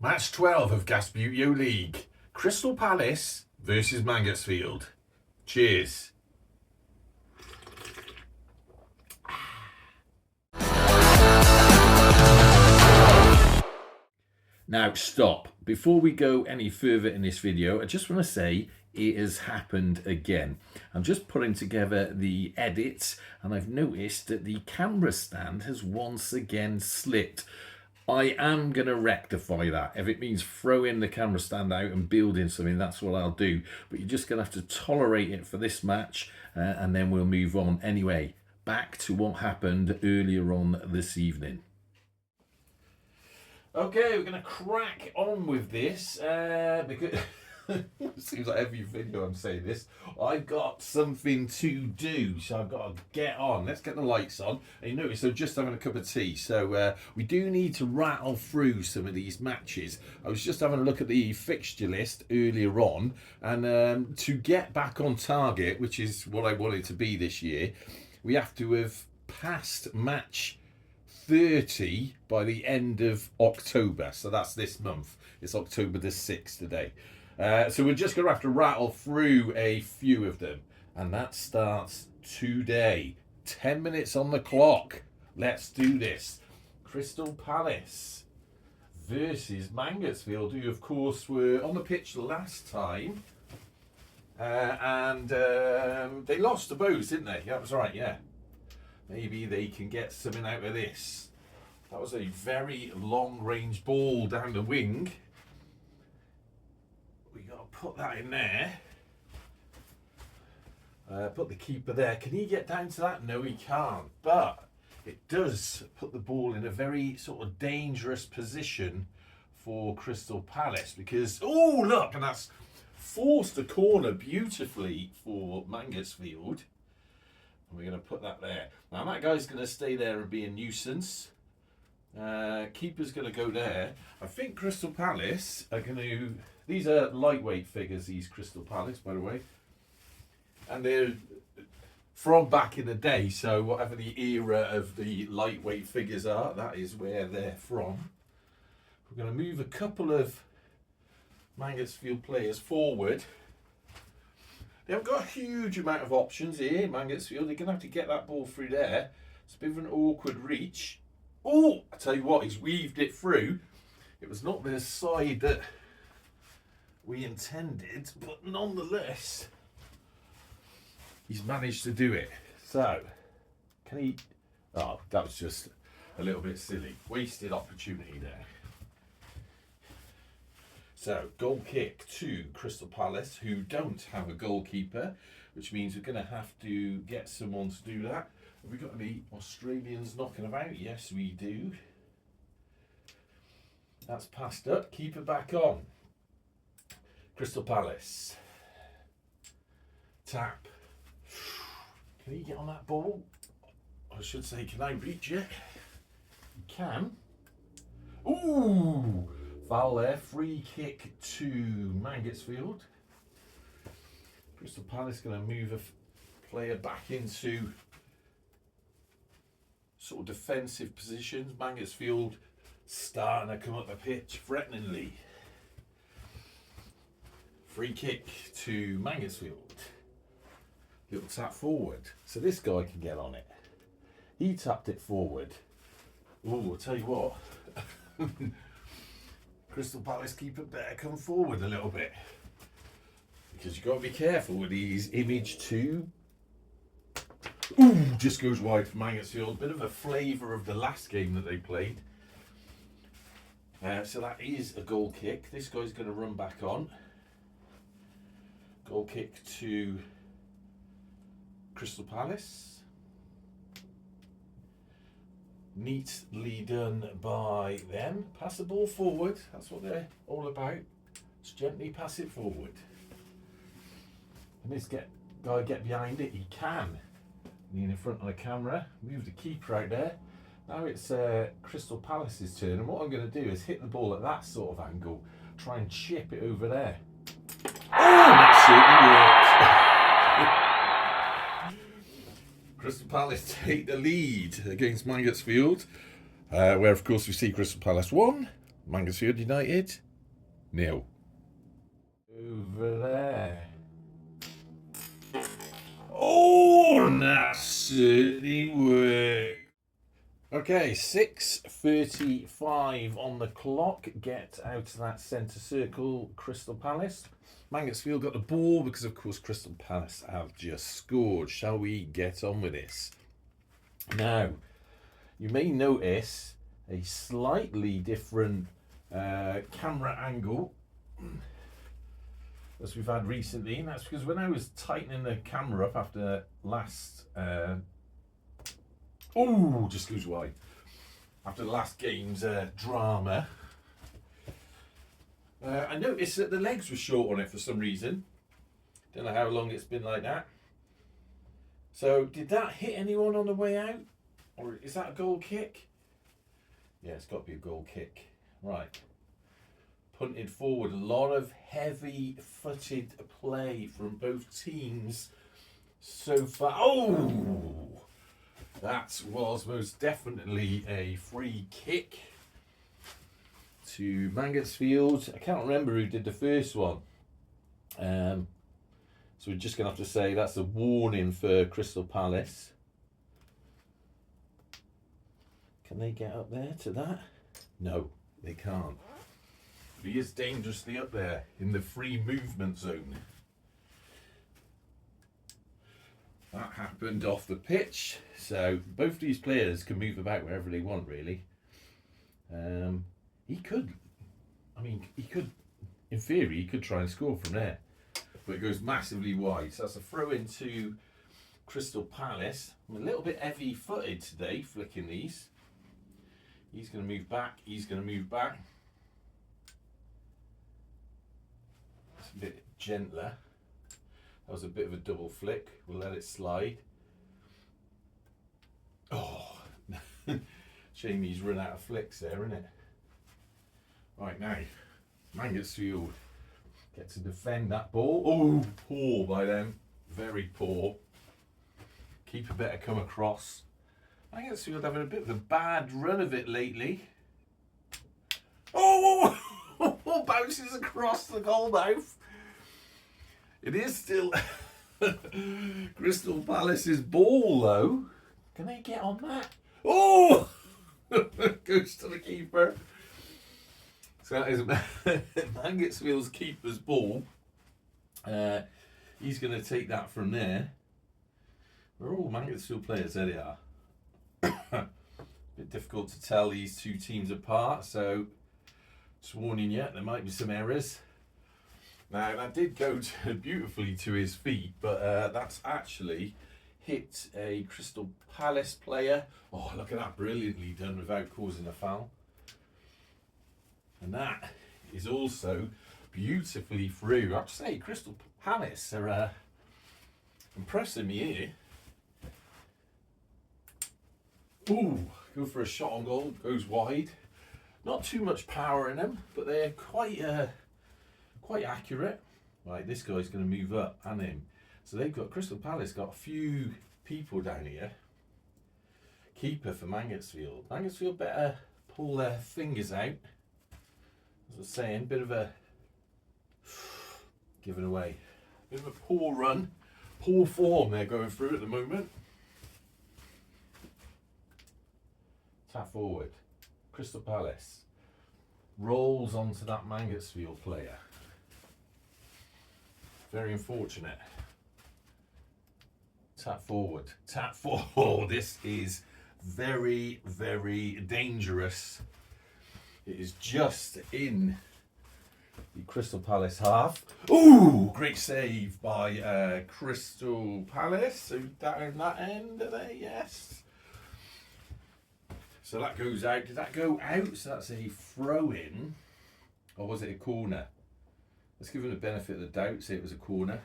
Match 12 of Gasbbuteo League. Crystal Palace versus Mangotsfield. Cheers. Now stop. Before we go any further in this video, I just want to say it has happened again. I'm just putting together the edits and I've noticed that the camera stand has once again slipped. I am going to rectify that. If it means throwing the camera stand out and building something, that's what I'll do. But you're just going to have to tolerate it for this match and then we'll move on. Anyway, back to what happened earlier on this evening. Okay, we're going to crack on with this because it seems like every video I'm saying this. I've got something to do, so I've got to get on. Let's get the lights on. And you notice I'm just having a cup of tea, so we do need to rattle through some of these matches. I was just having a look at the fixture list earlier on, and to get back on target, which is what I wanted to be this year, we have to have passed match 30 by the end of October. So that's this month. It's October the 6th today. So we're just going to have to rattle through a few of them. And that starts today. 10 minutes on the clock. Let's do this. Crystal Palace versus Mangotsfield, who of course were on the pitch last time. And they lost to both, didn't they? That was right, yeah. Maybe they can get something out of this. That was a very long-range ball down the wing. We got to put that in there. Put the keeper there. Can he get down to that? No, he can't. But it does put the ball in a very sort of dangerous position for Crystal Palace because, oh, look, and that's forced the corner beautifully for Mangotsfield. We're going to put that there. Now that guy's going to stay there and be a nuisance. Keeper's going to go there. I think Crystal Palace are going to... These are lightweight figures, these Crystal Palace, by the way. And they're from back in the day, so whatever the era of the lightweight figures are, that is where they're from. We're going to move a couple of Mangotsfield players forward. They haven't got a huge amount of options here, Mangotsfield. They're going to have to get that ball through there. It's a bit of an awkward reach. Oh, I tell you what, he's weaved it through. It was not the side that we intended, but nonetheless, he's managed to do it. So, can he... Oh, that was just a little bit silly. Wasted opportunity there. So, goal kick to Crystal Palace, who don't have a goalkeeper, which means we're going to have to get someone to do that. Have we got any Australians knocking about? Yes, we do. That's passed up. Keeper back on. Crystal Palace. Tap. Can he get on that ball? I should say, can I reach it? You can. Ooh! Foul there, free kick to Mangotsfield. Crystal Palace going to move a player back into sort of defensive positions. Mangotsfield starting to come up the pitch threateningly. Free kick to Mangotsfield. Little tap forward. So this guy can get on it. He tapped it forward. Oh, I'll tell you what. Crystal Palace keeper better come forward a little bit because you've got to be careful with these image 2. Ooh, just goes wide for Mangotsfield. Bit of a flavour of the last game that they played. So that is a goal kick. This guy's going to run back on. Goal kick to Crystal Palace. Neatly done by them. Pass the ball forward. That's what they're all about. Just gently pass it forward. And this guy get behind it. He can. Lean in front of the camera. Move the keeper out there. Now it's Crystal Palace's turn. And what I'm going to do is hit the ball at that sort of angle. Try and chip it over there. Oh, that certainly worked. Crystal Palace take the lead against Mangotsfield, where of course we see Crystal Palace 1, Mangotsfield United, 0. Over there. Oh, that certainly worked. Okay, 6:35 on the clock. Get out of that centre circle, Crystal Palace. Mangotsfield got the ball because, of course, Crystal Palace have just scored. Shall we get on with this? Now, you may notice a slightly different camera angle as we've had recently, and that's because when I was tightening the camera up after last just goes wide. After the last game's drama, I noticed that the legs were short on it for some reason. Don't know how long it's been like that. So, did that hit anyone on the way out? Or is that a goal kick? Yeah, it's got to be a goal kick. Right. Punted forward. A lot of heavy-footed play from both teams so far. Oh! That was most definitely a free kick to Mangotsfield. I can't remember who did the first one. So we're just going to have to say that's a warning for Crystal Palace. Can they get up there to that? No, they can't. But he is dangerously up there in the free movement zone. That happened off the pitch, so both these players can move about wherever they want, really. He could, in theory, he could try and score from there, but it goes massively wide. So that's a throw into Crystal Palace. I'm a little bit heavy-footed today, flicking these. He's going to move back, he's going to move back. It's a bit gentler. That was a bit of a double flick. We'll let it slide. Oh, shame he's run out of flicks there, isn't it? Right, now, Mangotsfield get to defend that ball. Oh, poor by them. Very poor. Keeper better come across. Mangotsfield having a bit of a bad run of it lately. Oh, bounces across the goal mouth. It is still Crystal Palace's ball, though. Can they get on that? Oh! Goes to the keeper. So that is Mangotsfield's keeper's ball. He's going to take that from there. We're all Mangotsfield players, there they are. A bit difficult to tell these two teams apart, so just warning you, there might be some errors. Now, that did go beautifully to his feet, but that's actually hit a Crystal Palace player. Oh, look at that, brilliantly done without causing a foul. And that is also beautifully through. I have to say, Crystal Palace are impressing me here. Ooh, go for a shot on goal, goes wide. Not too much power in them, but they're quite accurate. Right, this guy's going to move up, and him. So they've got, Crystal Palace got a few people down here. Keeper for Mangotsfield. Mangotsfield better pull their fingers out. As I was saying, bit of a giving away. Bit of a poor run, poor form they're going through at the moment. Tap forward. Crystal Palace rolls onto that Mangotsfield player. Very unfortunate. Tap forward. Tap forward. This is very, very dangerous. It is just in the Crystal Palace half. Ooh, great save by Crystal Palace. So down that end, are they? Yes. So that goes out. Did that go out? So that's a throw-in. Or was it a corner? Let's give him the benefit of the doubt, say it was a corner.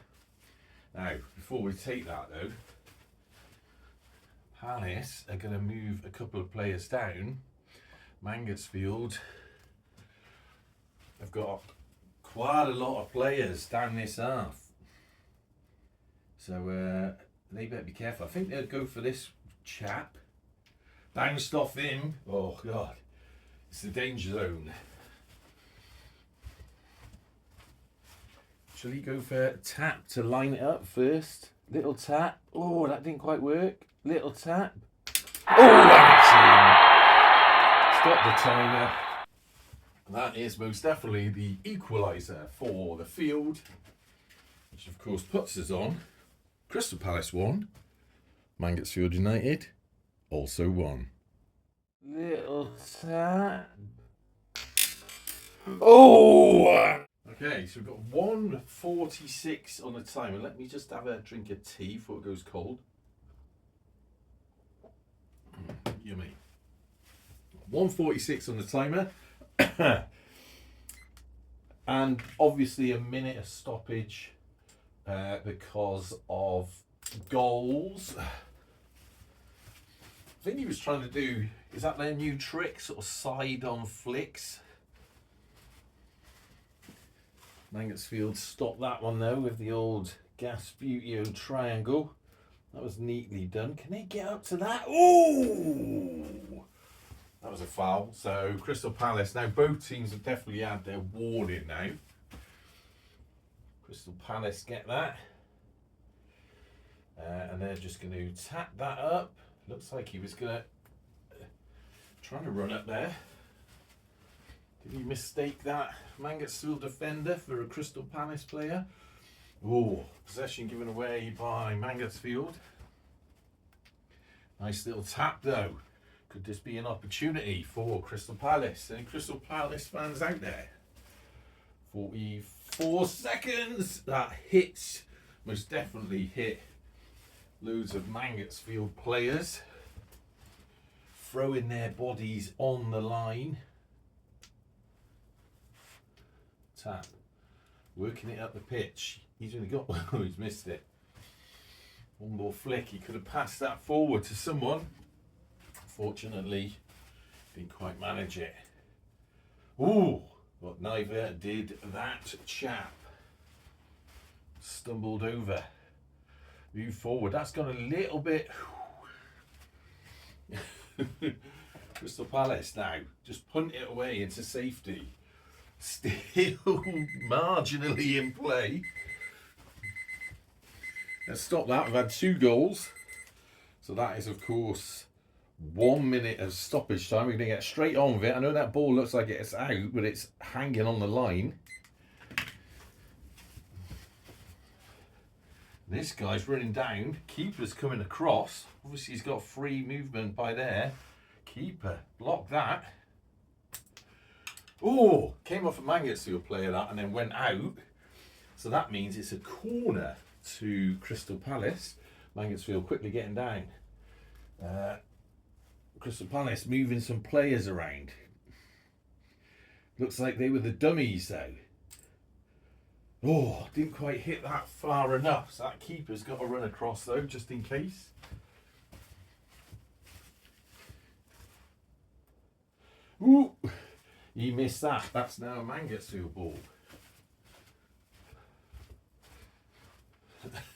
Now, before we take that though, Palace are going to move a couple of players down. Mangotsfield have got quite a lot of players down this half. So they better be careful. I think they'll go for this chap. Bounced off him. Oh God, it's the danger zone. Shall he go for a tap to line it up first? Little tap. Oh, that didn't quite work. Little tap. Oh, Anton! Stop the timer. That is most definitely the equaliser for the field, which of course puts us on Crystal Palace 1, Mangotsfield United also 1. Little tap. Oh! Okay, so we've got 1:46 on the timer. Let me just have a drink of tea before it goes cold. Yummy. 1:46 on the timer. And obviously a minute of stoppage because of goals. I think he was trying to do, is that their new trick, sort of side on flicks? Mangotsfield stopped that one though with the old Gasbbuteo triangle. That was neatly done. Can they get up to that? Oh! That was a foul. So Crystal Palace, now both teams have definitely had their warning now. Crystal Palace get that. And they're just going to tap that up. Looks like he was going to trying to run up there. Did he mistake that Mangotsfield defender for a Crystal Palace player? Oh, possession given away by Mangotsfield. Nice little tap though. Could this be an opportunity for Crystal Palace? Any Crystal Palace fans out there? 44 seconds. That hits, most definitely hit loads of Mangotsfield players, throwing their bodies on the line. Tap, working it up the pitch. He's only got one. Oh, he's missed it. One more flick. He could have passed that forward to someone. Fortunately, didn't quite manage it. Ooh, but neither did that chap. Stumbled over. Move forward. That's gone a little bit. Crystal Palace now. Just punt it away into safety. Still marginally in play. Let's stop that. We've had 2 goals. So that is, of course, 1 minute of stoppage time. We're going to get straight on with it. I know that ball looks like it's out, but it's hanging on the line. This guy's running down. Keeper's coming across. Obviously, he's got free movement by there. Keeper, block that. Oh, came off a Mangotsfield player that and then went out. So that means it's a corner to Crystal Palace. Mangotsfield quickly getting down. Crystal Palace moving some players around. Looks like they were the dummies though. Oh, didn't quite hit that far enough. So that keeper's got to run across though, just in case. Ooh, he missed that. That's now a Mangotsfield ball.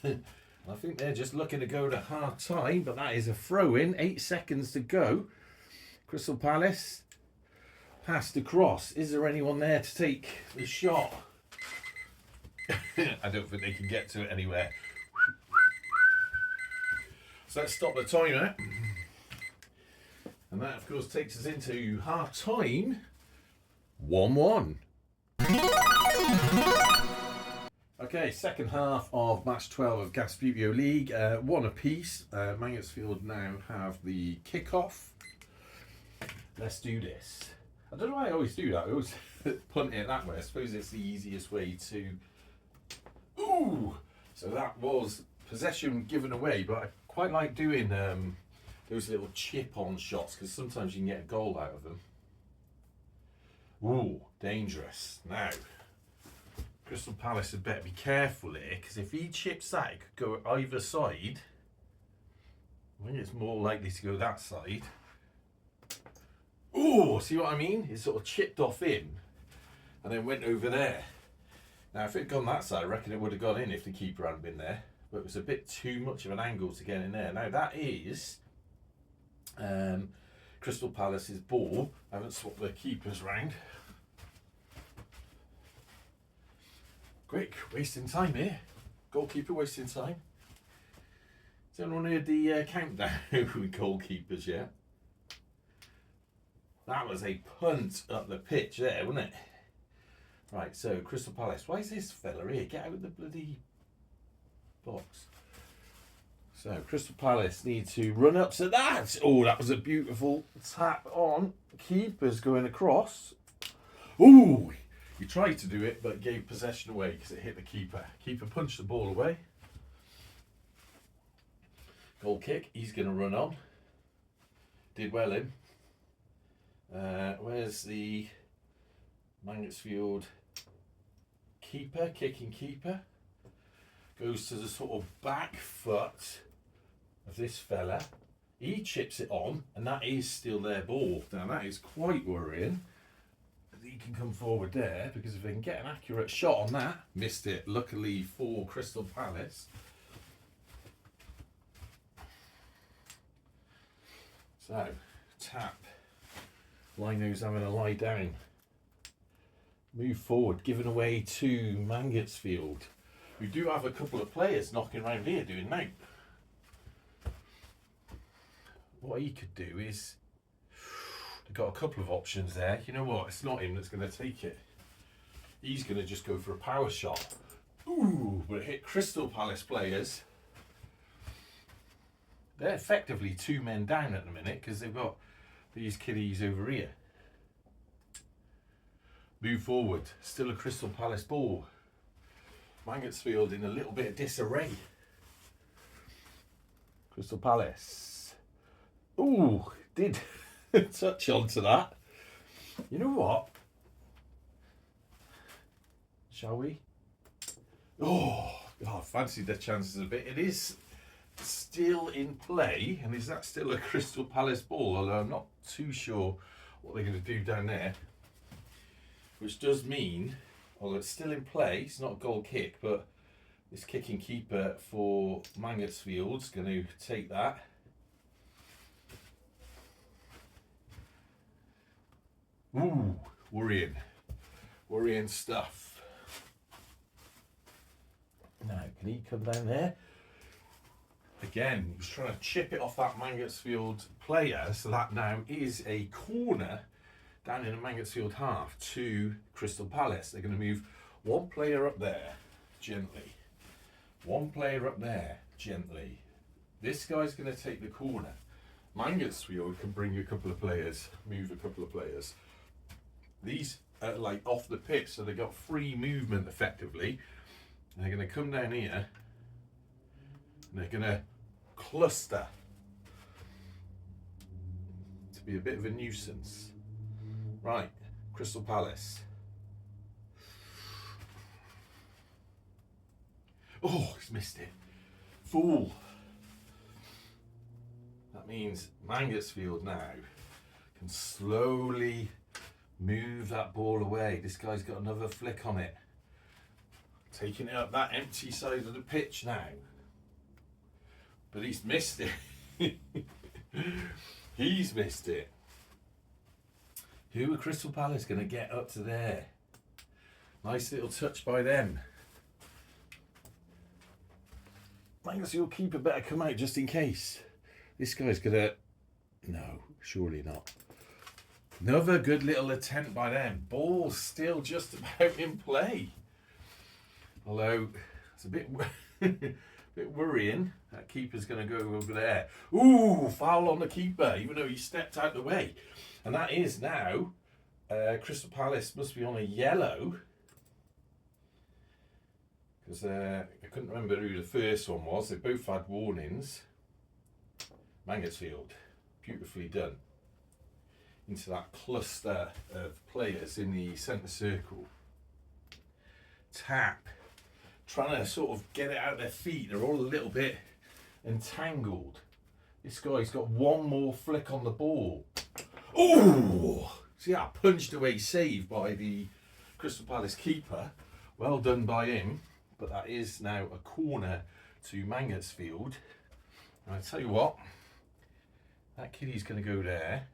I think they're just looking to go to half time, but that is a throw in. 8 seconds to go. Crystal Palace passed across. Is there anyone there to take the shot? I don't think they can get to it anywhere. So let's stop the timer. And that, of course, takes us into half time. 1-1. Okay, second half of match 12 of Gasbbuteo League. 1 apiece. Mangotsfield now have the kick-off. Let's do this. I don't know why I always do that. I always punt it that way. I suppose it's the easiest way to... Ooh! So that was possession given away, but I quite like doing those little chip-on shots because sometimes you can get a goal out of them. Ooh, dangerous. Now, Crystal Palace had better be careful here because if he chips that, it could go either side. I think it's more likely to go that side. Ooh, see what I mean? It sort of chipped off in and then went over there. Now, if it had gone that side, I reckon it would have gone in if the keeper hadn't been there. But it was a bit too much of an angle to get in there. Now, that is Crystal Palace's ball. I haven't swapped the keepers round. Quick, wasting time here. Goalkeeper wasting time. Has anyone heard the countdown with goalkeepers yet? That was a punt up the pitch there, wasn't it? Right, so Crystal Palace. Why is this fella here? Get out of the bloody box. So Crystal Palace need to run up to that. Oh, that was a beautiful tap on. Keeper's going across. Ooh, he tried to do it but gave possession away because it hit the keeper. Keeper punched the ball away. Goal kick, he's going to run on. Did well in. Where's the Mangotsfield keeper, kicking keeper? Goes to the sort of back foot of this fella. He chips it on, and that is still their ball. Now that is quite worrying. He can come forward there, because if they can get an accurate shot on that, missed it, luckily for Crystal Palace. So, tap. Lino's having a lie down. Move forward, given away to Mangotsfield. We do have a couple of players knocking around here doing now. What he could do is, they've got a couple of options there. You know what? It's not him that's going to take it. He's going to just go for a power shot. Ooh, but it hit Crystal Palace players. They're effectively 2 men down at the minute because they've got these kiddies over here. Move forward. Still a Crystal Palace ball. Mangotsfield in a little bit of disarray. Crystal Palace. Ooh, did touch onto that. You know what? Shall we? Oh, I fancied the chances a bit. It is still in play, and is that still a Crystal Palace ball? Although I'm not too sure what they're going to do down there. Which does mean, although it's still in play, it's not a goal kick, but this kicking keeper for Mangotsfield's going to take that. Ooh, worrying stuff. Now, can he come down there? Again, he was trying to chip it off that Mangotsfield player, so that now is a corner down in the Mangotsfield half to Crystal Palace. They're going to move one player up there, gently. One player up there, gently. This guy's going to take the corner. Mangotsfield can bring a couple of players, move a couple of players. These are like off the pitch, so they've got free movement effectively. And they're going to come down here, and they're going to cluster to be a bit of a nuisance. Right, Crystal Palace. Oh, he's missed it. Fool. That means Mangotsfield now can slowly move that ball away. This guy's got another flick on it. Taking it up that empty side of the pitch now. But he's missed it. He's missed it. Who are Crystal Palace going to get up to there? Nice little touch by them. Mangotsfield keeper better come out just in case. This guy's going to... No, surely not. Another good little attempt by them. Ball still just about in play. Although, it's a bit worrying. That keeper's going to go over there. Ooh, foul on the keeper, even though he stepped out the way. And that is now, Crystal Palace must be on a yellow. Because I couldn't remember who the first one was. They both had warnings. Mangotsfield, beautifully done. Into that cluster of players in the centre circle. Tap. Trying to sort of get it out of their feet. They're all a little bit entangled. This guy's got one more flick on the ball. Oh! See that punched away save by the Crystal Palace keeper. Well done by him. But that is now a corner to Mangotsfield. And I tell you what, that kiddie's going to go there.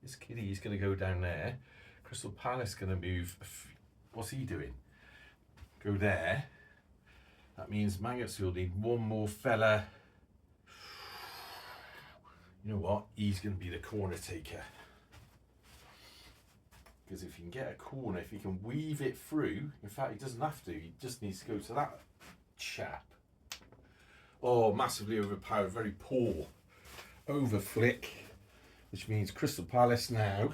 This kiddie's going to go down there. Crystal Palace going to move. What's he doing? go there. That means Mangotsfield need one more fella. You know what? He's going to be the corner taker. Because if he can get a corner, if he can weave it through, in fact, he doesn't have to. He just needs to go to that chap. Oh, massively overpowered. Very poor over flick. Which means Crystal Palace now.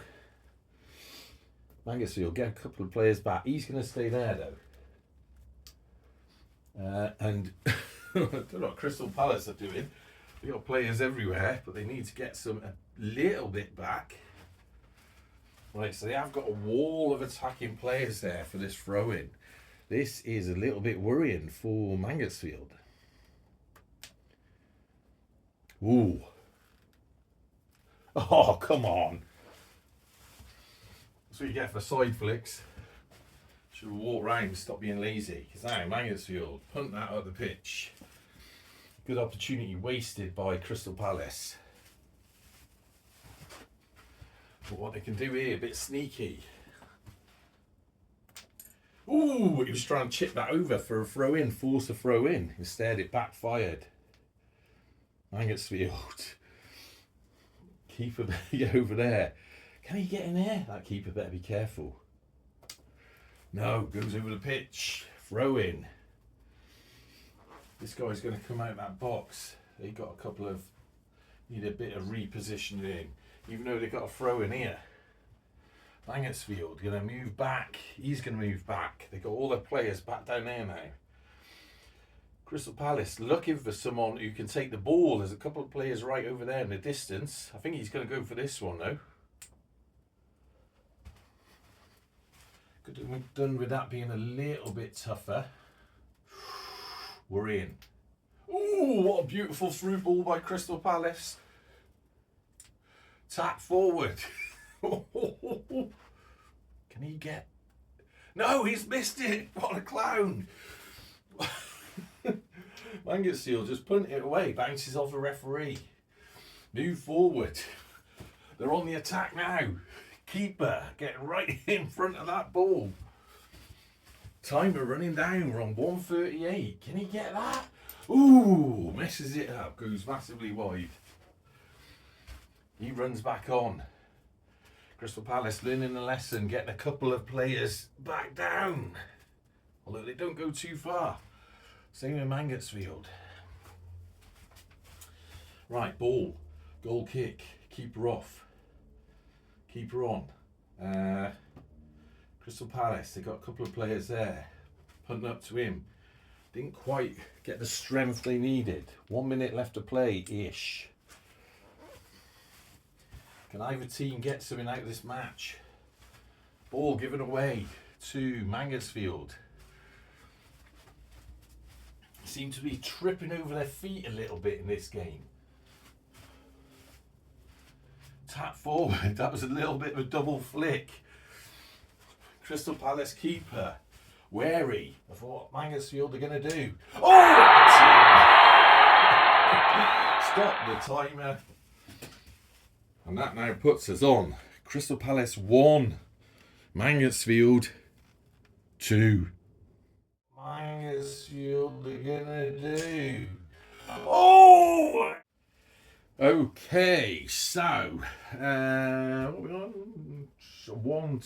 Mangotsfield get a couple of players back. He's going to stay there, though. And I don't know what Crystal Palace are doing. They've got players everywhere, but they need to get a little bit back. Right, so they have got a wall of attacking players there for this throw-in. This is a little bit worrying for Mangotsfield. Ooh. Oh, come on. That's what you get for side flicks. Should have walked round and stop being lazy. Because now Mangotsfield punt that up the pitch. Good opportunity wasted by Crystal Palace. But what they can do here, a bit sneaky. Ooh, he was trying to chip that over for a throw in, force a throw in. Instead, it backfired. Mangotsfield. Keeper better get over there. Can he get in there? That keeper better be careful. No, goes over the pitch. Throw in. This guy's going to come out of that box. They got a couple of, need a bit of repositioning, even though they got a throw in here. Mangotsfield going to move back. He's going to move back. They got all their players back down there now. Crystal Palace looking for someone who can take the ball. There's a couple of players right over there in the distance. I think he's going to go for this one though. Could have done with that being a little bit tougher. We're in. Ooh, what a beautiful through ball by Crystal Palace. Tap forward. Can he get... No, he's missed it. What a clown. Mangotsfield just punt it away. Bounces off the referee. Move forward. They're on the attack now. Keeper getting right in front of that ball. Timer running down. We're on 1:38. Can he get that? Ooh, messes it up. Goes massively wide. He runs back on. Crystal Palace learning a lesson, getting a couple of players back down. Although they don't go too far. Same with Mangotsfield. Right, ball. Goal kick. Keeper off. Keeper on. Crystal Palace, they got a couple of players there. Punting up to him. Didn't quite get the strength they needed. 1 minute left to play-ish. Can either team get something out of this match? Ball given away to Mangotsfield. Seem to be tripping over their feet a little bit in this game. Tap forward. That was a little bit of a double flick. Crystal Palace keeper wary of what Mangotsfield are going to do. Oh! Stop the timer. And that now puts us on. Crystal Palace 1. Mangotsfield 2. Mangotsfield are gonna do. Oh! Okay, so what are we on? 1-2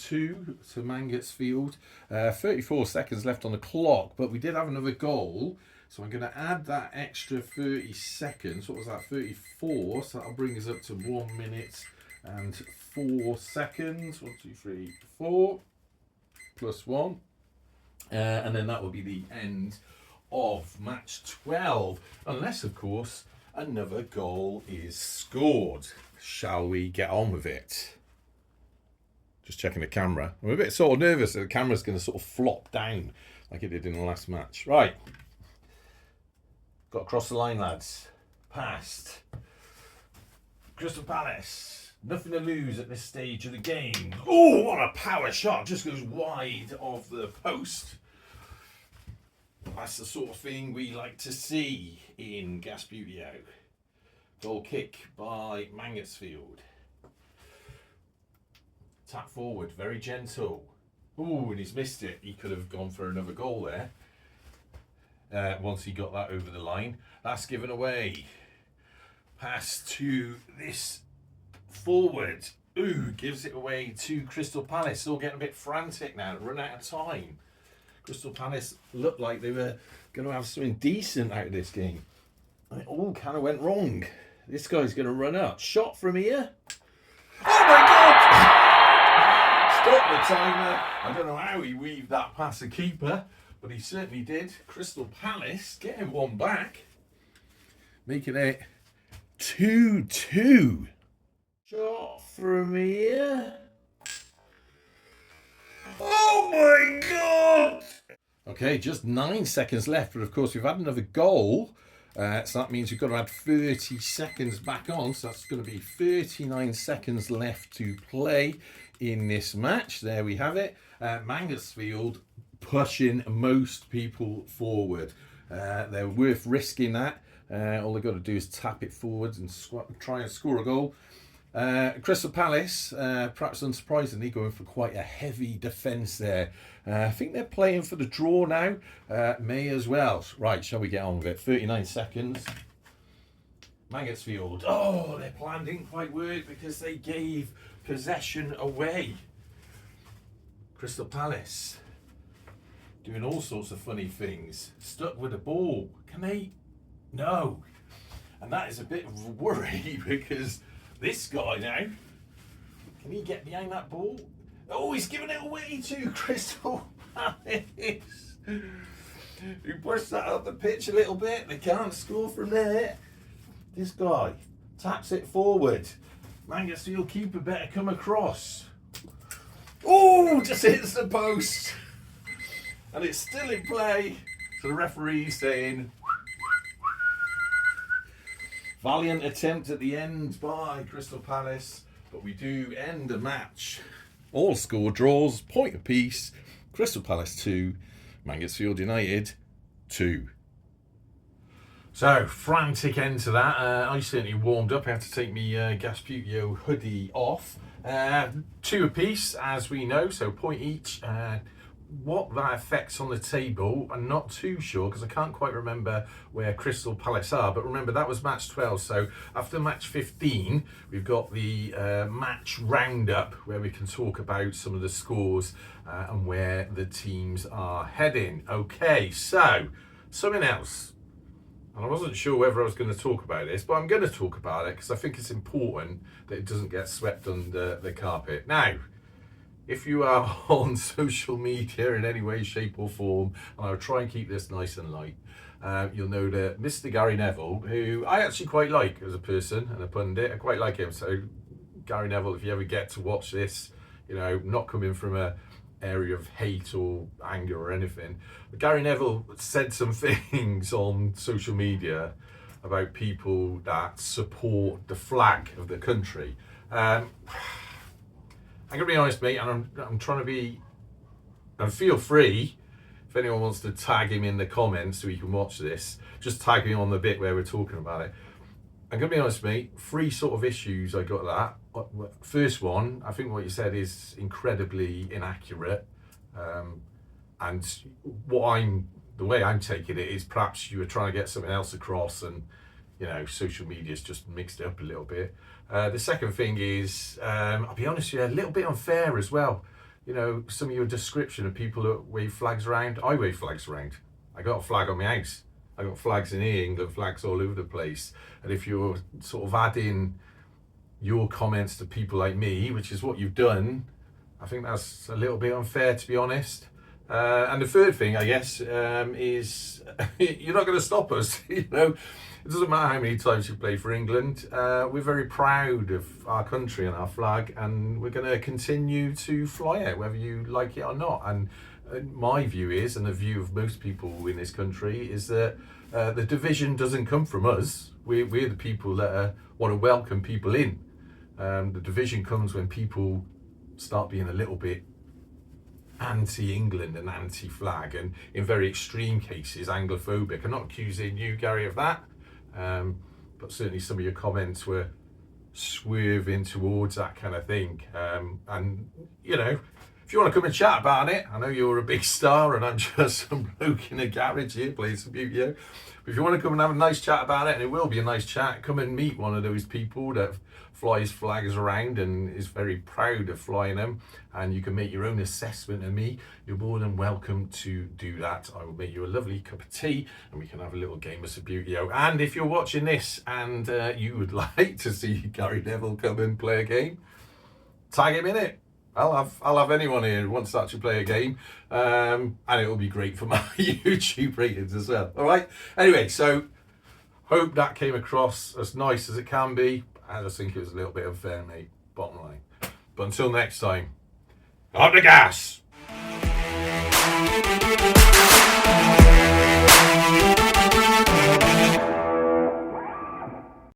to Mangotsfield. 34 seconds left on the clock, but we did have another goal. So I'm going to add that extra 30 seconds. What was that? 34. So that'll bring us up to 1 minute and 4 seconds. 1, 2, 3, 4 plus 1. And then that will be the end of match 12. Unless, of course, another goal is scored. Shall we get on with it? Just checking the camera. I'm a bit sort of nervous that the camera's going to sort of flop down like it did in the last match. Right. Got across the line, lads. Passed. Crystal Palace. Nothing to lose at this stage of the game. Oh, what a power shot. Just goes wide of the post. That's the sort of thing we like to see in Gasbbuteo. Goal kick by Mangotsfield. Tap forward, very gentle. Oh, and he's missed it. He could have gone for another goal there. Once he got that over the line. That's given away. Pass to this forward. Ooh, gives it away to Crystal Palace. All getting a bit frantic now. Run out of time. Crystal Palace looked like they were going to have something decent out of this game. And it all kind of went wrong. This guy's going to run up. Shot from here. Oh my God! Stop the timer. I don't know how he weaved that past the keeper, but he certainly did. Crystal Palace getting one back. Making it 2-2. Shot from here. Oh my God! Okay, just 9 seconds left, but of course we've had another goal. So that means we've got to add 30 seconds back on. So that's going to be 39 seconds left to play in this match. There we have it. Mangotsfield pushing most people forward. They're worth risking that. All they've got to do is tap it forwards and try and score a goal. Crystal Palace, perhaps unsurprisingly, going for quite a heavy defence there. I think they're playing for the draw now. May as well. Right, shall we get on with it? 39 seconds. Mangotsfield. Oh, their plan didn't quite work because they gave possession away. Crystal Palace doing all sorts of funny things. Stuck with the ball. Can they? No. And that is a bit of a worry because this guy now, can he get behind that ball? Oh, he's giving it away to Crystal Palace. He pushed that up the pitch a little bit. They can't score from there. This guy taps it forward. Mangotsfield keeper better come across. Oh, just hits the post. And it's still in play. So the referee's saying, valiant attempt at the end by Crystal Palace, but we do end the match. All score draws, point apiece. Crystal Palace 2, Mangotsfield United 2. So, frantic end to that. I certainly warmed up. I had to take my Gasbbuteo hoodie off. 2 apiece, as we know, so point each. What that affects on the table, I'm not too sure because I can't quite remember where Crystal Palace are, but remember that was match 12, so after match 15 we've got the match roundup where we can talk about some of the scores and where the teams are heading. Okay, so something else, and I wasn't sure whether I was going to talk about this, but I'm going to talk about it because I think it's important that it doesn't get swept under the carpet. Now, if you are on social media in any way, shape or form, and I'll try and keep this nice and light, you'll know that Mr Gary Neville, who I actually quite like as a person and a pundit, I quite like him. So Gary Neville, if you ever get to watch this, you know, not coming from a area of hate or anger or anything, but Gary Neville said some things on social media about people that support the flag of the country. I'm going to be honest, mate, and I'm trying to be, and feel free, if anyone wants to tag him in the comments so he can watch this, just tag me on the bit where we're talking about it. I'm going to be honest, mate, 3 sort of issues I got that. First one, I think what you said is incredibly inaccurate. And the way I'm taking it is perhaps you were trying to get something else across and, you know, social media's just mixed it up a little bit. The second thing is, I'll be honest with you, a little bit unfair as well. You know, some of your description of people that wave flags around. I wave flags around. I got a flag on my house. I got flags in here, England flags all over the place. And if you're sort of adding your comments to people like me, which is what you've done, I think that's a little bit unfair, to be honest. And the third thing, I guess, is you're not going to stop us. You know, it doesn't matter how many times you play for England. We're very proud of our country and our flag, and we're going to continue to fly it, whether you like it or not. And my view is, and the view of most people in this country, is that the division doesn't come from us. We're the people that want to welcome people in. The division comes when people start being a little bit anti-England and anti-flag, and in very extreme cases Anglophobic. I'm not accusing you, Gary, of that, but certainly some of your comments were swerving towards that kind of thing. And you know, if you want to come and chat about it, I know you're a big star and I'm just some bloke in a garage here playing some Buteo. But if you want to come and have a nice chat about it, and it will be a nice chat, come and meet one of those people that flies flags around and is very proud of flying them, and you can make your own assessment of me. You're more than welcome to do that. I will make you a lovely cup of tea and we can have a little game of Buteo. And if you're watching this and you would like to see Gary Neville come and play a game, tag him in it. I'll have anyone here who wants to actually play a game, and it will be great for my YouTube ratings as well. All right. Anyway, so hope that came across as nice as it can be. I just think it was a little bit unfair, mate. Bottom line. But until next time, up the gas.